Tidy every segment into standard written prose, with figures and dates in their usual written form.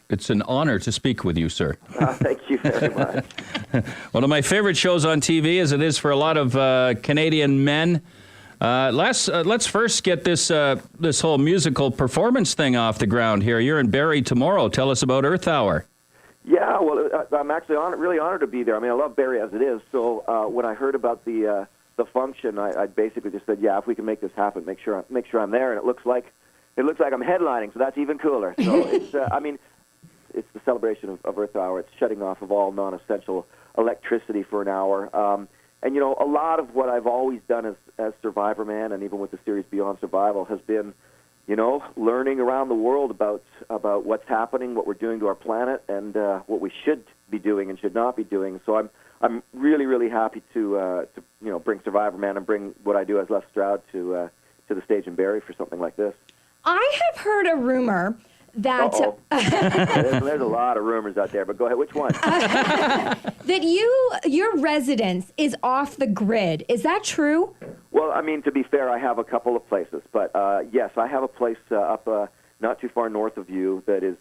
It's an honor to speak with you, sir. Thank you very much. One of my favorite shows on TV, as it is for a lot of Canadian men. Let's first get this whole musical performance thing off the ground here. You're in Barrie tomorrow. Tell us about Earth Hour. Yeah, well, I'm actually really honored to be there. I mean, I love Barrie as it is. So when I heard about the function, I basically just said, yeah, if we can make this happen, make sure I'm there. And it looks like I'm headlining, so that's even cooler. So it's it's the celebration of Earth Hour. It's shutting off of all non-essential electricity for an hour. And, a lot of what I've always done as Survivor Man, and even with the series Beyond Survival, has been, learning around the world about what's happening, what we're doing to our planet, and what we should be doing and should not be doing. So I'm really, really happy to bring Survivor Man and bring what I do as Les Stroud to the stage in Barrie for something like this. I have heard a rumor that there's a lot of rumors out there, but go ahead. Which one? that your residence is off the grid. Is that true? Well, I mean, to be fair, I have a couple of places, but yes, I have a place up not too far north of you that is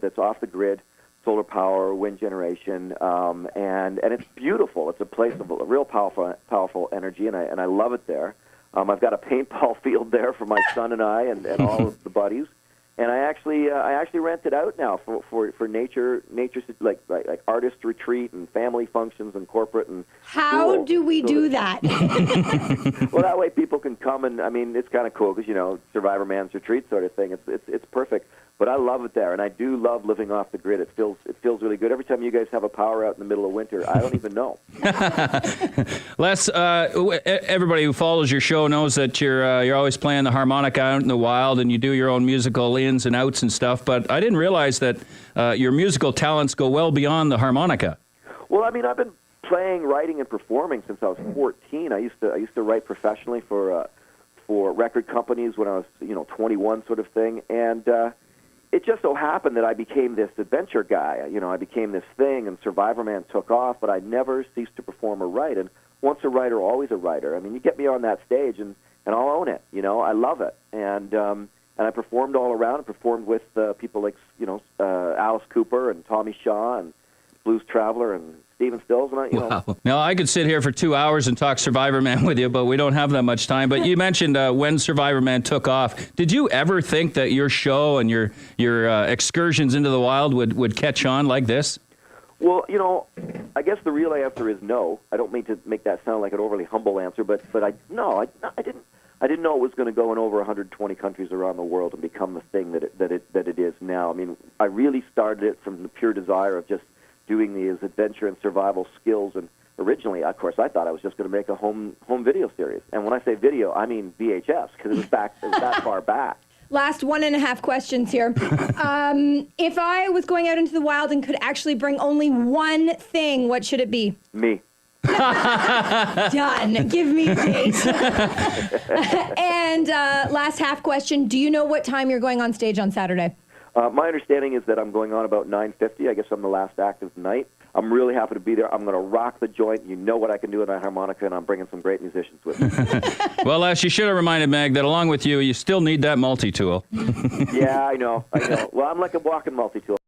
that's off the grid, solar power, wind generation, and it's beautiful. It's a place of a real powerful energy, and I love it there. I've got a paintball field there for my son and I and all of the buddies. And I actually rent it out now for nature like artist retreat and family functions and corporate and How school. do we do that? Well, that way people can come and it's kind of cool because Survivor Man's retreat sort of thing. It's perfect. But I love it there, and I do love living off the grid. It feels really good. Every time you guys have a power out in the middle of winter, I don't even know. Les, everybody who follows your show knows that you're always playing the harmonica out in the wild, and you do your own musical ins and outs and stuff. But I didn't realize that your musical talents go well beyond the harmonica. Well, I mean, I've been playing, writing, and performing since I was 14. I used to write professionally for record companies when I was 21, sort of thing, and it just so happened that I became this adventure guy. I became this thing, and Survivor Man took off, but I never ceased to perform or write. And once a writer, always a writer. I mean, you get me on that stage, and I'll own it. I love it. And I performed all around. I performed with people like, Alice Cooper and Tommy Shaw and Blues Traveler and Stephen Stills. And Wow. Now, I could sit here for 2 hours and talk Survivor Man with you, but we don't have that much time. But you mentioned when Survivor Man took off. Did you ever think that your show and your excursions into the wild would catch on like this? Well, I guess the real answer is no. I don't mean to make that sound like an overly humble answer, but I didn't. I didn't know it was going to go in over 120 countries around the world and become the thing that it is now. I mean, I really started it from the pure desire of just doing these adventure and survival skills. And originally, of course, I thought I was just going to make a home video series. And when I say video, I mean VHS, because it was that far back. Last 1.5 questions here. If I was going out into the wild and could actually bring only one thing, what should it be? Me. Done. Give me a date. And last half question, do you know what time you're going on stage on Saturday? My understanding is that I'm going on about 9:50. I guess I'm the last act of the night. I'm really happy to be there. I'm going to rock the joint. You know what I can do with my harmonica, and I'm bringing some great musicians with me. Well, Les, you should have reminded Meg that along with you still need that multi-tool. Yeah, I know. Well, I'm like a walking multi-tool.